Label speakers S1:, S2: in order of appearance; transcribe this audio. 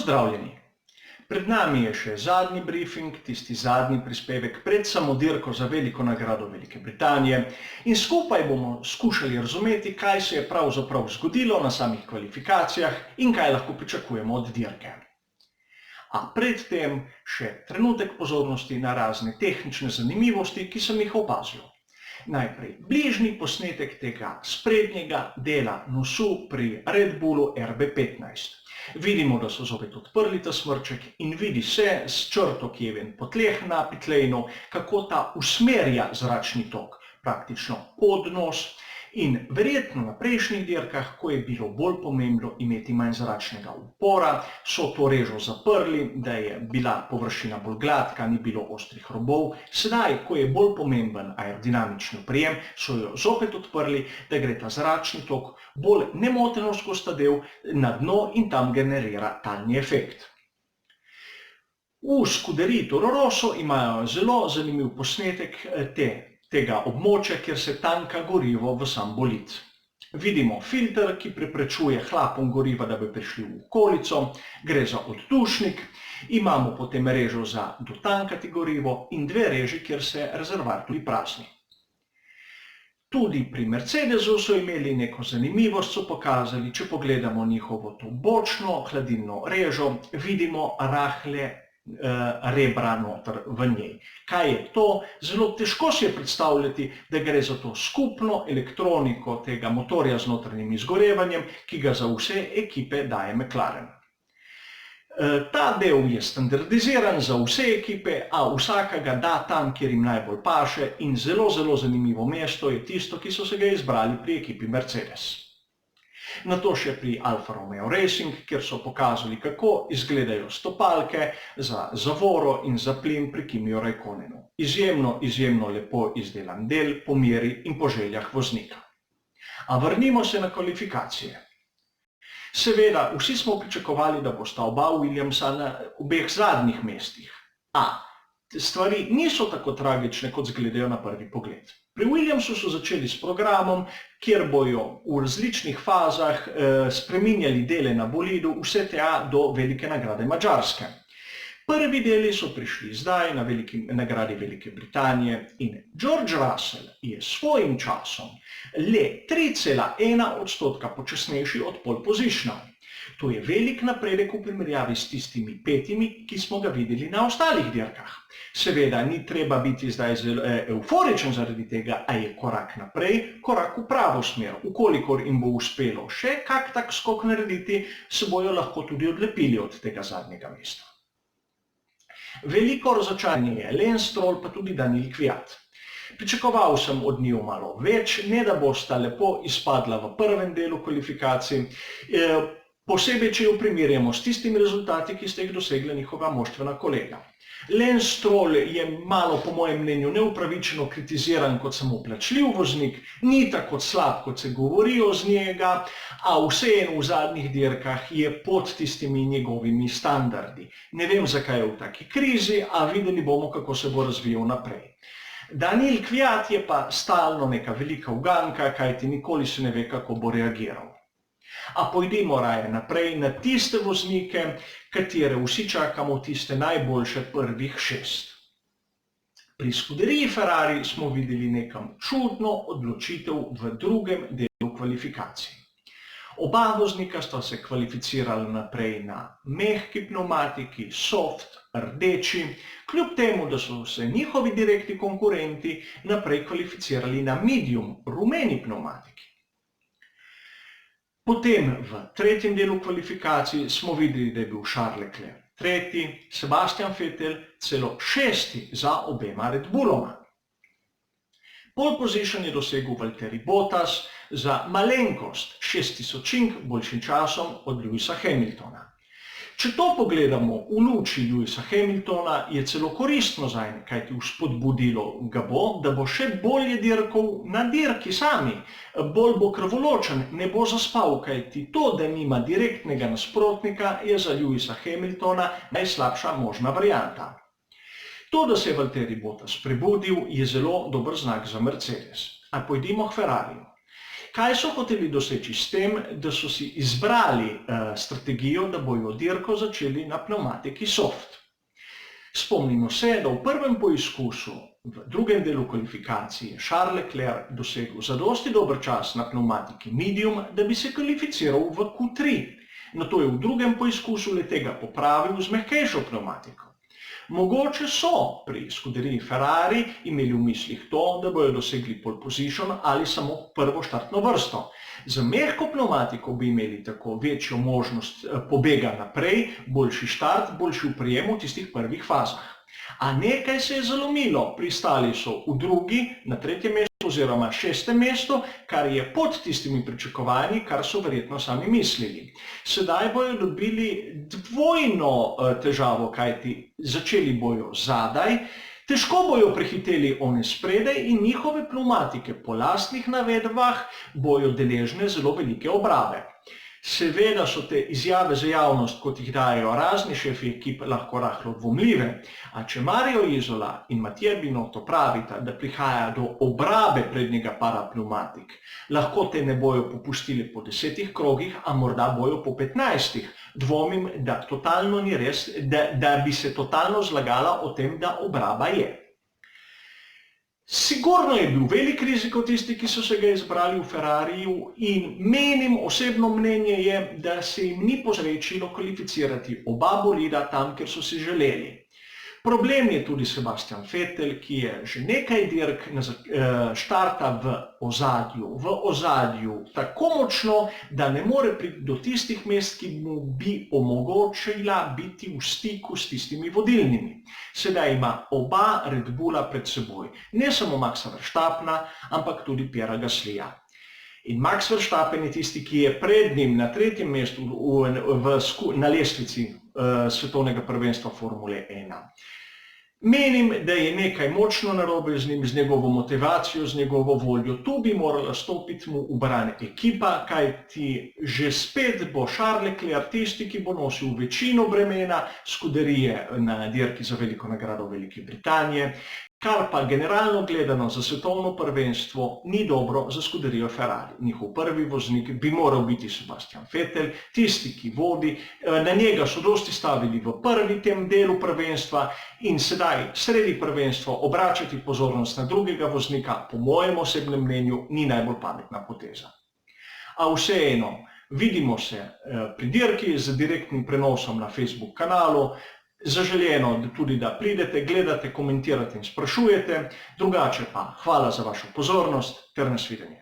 S1: Pozdravljeni! Pred nami je še zadnji briefing, tisti zadnji prispevek pred samo dirko za veliko nagrado Velike Britanije in skupaj bomo skušali razumeti, kaj se je pravzaprav zgodilo na samih kvalifikacijah in kaj lahko pričakujemo od dirke. A predtem še trenutek pozornosti na razne tehnične zanimivosti, ki sem jih opazil. Najprej bližnji posnetek tega sprednjega dela nosu pri Red Bullu RB15. Vidimo, da so zopet odprli ta smrček in vidi se s črto, ki je ven po tleh na pitlejnu, kako ta usmerja zračni tok praktično pod nos in verjetno na prejšnjih dirkah, ko je bilo bolj pomembno imeti manj zračnega upora, so to režo zaprli, da je bila površina bolj gladka, ni bilo ostrih robov. Sedaj, ko je bolj pomemben aerodinamični oprijem, so jo zopet odprli, da gre ta zračni tok bolj nemoteno skozi ta del na dno in tam generira talni efekt. V Scuderii Toro Rosso imajo zelo zanimiv posnetek tega območja, kjer se tanka gorivo v sam bolid. Vidimo filter, ki preprečuje hlapom goriva, da bi prišli v okolico, gre za oddušnik, imamo potem režo za dotankati gorivo in dve reži, kjer se rezervoar tudi prazni. Tudi pri Mercedesu so imeli neko zanimivost, so pokazali, če pogledamo njihovo to bočno hladilno režo, vidimo rahle rebra noter v njej. Kaj je to? Zelo težko si je predstavljati, da gre za to skupno elektroniko tega motorja z notranjim izgorevanjem, ki ga za vse ekipe daje McLaren. Ta del je standardiziran za vse ekipe, a vsaka ga da tam, kjer jim najbolj paše in zelo zanimivo mesto je tisto, ki so se ga izbrali pri ekipi Mercedes. Nato še pri Alfa Romeo Racing, kjer so pokazali, kako izgledajo stopalke za zavoro in za plin pri Kimiju Räikkönenu. Izjemno lepo izdelan del po meri in po željah voznika. A vrnimo se na kvalifikacije. Seveda, vsi smo pričakovali, da bosta oba Williamsa na obeh zadnjih mestih. A stvari niso tako tragične, kot izgledajo na prvi pogled. Pri Williamsu so začeli s programom, kjer bojo v različnih fazah spreminjali dele na bolidu, vse tja do Velike nagrade Madžarske. Prvi deli so prišli zdaj na nagradi Velike Britanije in George Russell je s svojim časom le 3,1% počasnejši od pole positiona. To je velik napredek v primerjavi s tistimi petimi, ki smo ga videli na ostalih dirkah. Seveda, ni treba biti zdaj zelo euforičen zaradi tega, a je korak naprej, korak v pravo smer. Ukolikor jim bo uspelo še kak tak skok narediti, se bojo lahko tudi odlepili od tega zadnjega mesta. Veliko razočaranje je Lance Stroll, pa tudi Daniil Kvyat. Pričakoval sem od njiju malo več, ne da bosta lepo izpadla v prvem delu kvalifikacij, posebej, če jo primerjamo s tistimi rezultati, ki ste jih dosegla njihova moštvena kolega. Lance Stroll je malo, po mojem mnenju, neupravičeno kritiziran kot samo plačljiv voznik, ni tako slab, kot se govorijo z njega, a vseeno v zadnjih dirkah je pod tistimi njegovimi standardi. Ne vem, zakaj je v taki krizi, a videli bomo, kako se bo razvijal naprej. Daniil Kvyat je pa stalno neka velika uganka, kajti nikoli se ne ve, kako bo reagiral. A pojdimo raje naprej na tiste voznike, katere vsi čakamo, tiste najboljše prvih 6. Pri Scuderii Ferrari smo videli nekam čudno odločitev v drugem delu kvalifikacij. Oba voznika sta se kvalificirala naprej na mehki pneumatiki, soft, rdeči, kljub temu, da so se njihovi direktni konkurenti naprej kvalificirali na medium, rumeni pneumatiki. Potem v tretjem delu kvalifikacij smo videli, da je bil Charles Leclerc 3., Sebastian Vettel celo 6. za obema Red Bulloma. Pole position je dosegel Valtteri Bottas za malenkost 6000 boljšim časom od Lewisa Hamiltona. Če to pogledamo v luči Lewisa Hamiltona, je celo koristno zanj, kajti vzpodbudilo ga bo, da bo še bolje dirkal na dirki sami. Bolj bo krvoločen, ne bo zaspal, kajti to, da nima direktnega nasprotnika, je za Lewisa Hamiltona najslabša možna varianta. To, da se je Valtteri Bottas prebudil, je zelo dober znak za Mercedes. A pojdimo k Ferrariju. Kaj so hoteli doseči s tem, da so si izbrali strategijo, da bojo dirko začeli na pnevmatiki soft? Spomnimo se, da v prvem poizkusu, v drugem delu kvalifikacije, Charles Leclerc dosegel zadosti dober čas na pnevmatiki medium, da bi se kvalificiral v Q3. Nato je v drugem poizkusu le-tega popravil z mehkejšo pnevmatiko. Mogoče so pri skuderiji Ferrari imeli v mislih to, da bojo dosegli pole position ali samo prvo štartno vrsto. Z mehko pnevmatiko bi imeli tako večjo možnost pobega naprej, boljši štart, boljši oprijem v tistih prvih fazah. A nekaj se je zalomilo, pristali so v drugi, na tretjem mestu oziroma šestem mestu, kar je pod tistimi pričakovanji, kar so verjetno sami mislili. Sedaj bojo dobili dvojno težavo, kajti začeli bojo zadaj, težko bojo prehiteli one spredaj in njihove pnevmatike po lastnih navedbah bojo deležne zelo velike obrabe. Seveda so te izjave za javnost, kot jih dajo razni šefi ekip, lahko rahlo dvomljive, a če Mario Isola in Mattia Binotto pravita, da prihaja do obrabe prednjega para pnevmatik, lahko te ne bojo popustili po 10 krogih, a morda bojo po 15. Dvomim, da totalno ni res, da bi se totalno zlagala o tem, da obraba je. Sigurno je bil velik rizik od tisti, ki so se ga izbrali v Ferrariju in menim, osebno mnenje je, da se jim ni posrečilo kvalificirati oba bolida tam, kjer so si želeli. Problem je tudi Sebastian Vettel, ki je že nekaj dirk štarta v ozadju tako močno, da ne more priti do tistih mest, ki mu bi omogočila biti v stiku s tistimi vodilnimi. Sedaj ima oba Red Bulla pred seboj, ne samo Maxa Verstappena, ampak tudi Pierrea Gaslyja. In Max Verstappen je tisti, ki je pred njim na tretjem mestu na lestvici svetovnega prvenstva Formule 1. Menim, da je nekaj močno narobe z njim, z njegovo motivacijo, z njegovo voljo. Tu bi morala stopiti mu v bran ekipa, kajti že spet bo Charles Leclerc tisti, ki bo nosil večino bremena skuderije na dirki za veliko nagrado Velike Britanije, kar pa generalno gledano za svetovno prvenstvo ni dobro za skuderijo Ferrari. Njihov prvi voznik bi moral biti Sebastian Vettel, tisti, ki vodi, na njega so dosti stavili v prvi tem delu prvenstva in sedaj sredi prvenstva obračati pozornost na drugega voznika, po mojem osebnem mnenju, ni najbolj pametna poteza. A vseeno, vidimo se pri dirki z direktnim prenosom na Facebook kanalu. Zaželjeno tudi, da pridete, gledate, komentirate in sprašujete. Drugače pa hvala za vašo pozornost ter nasvidenje.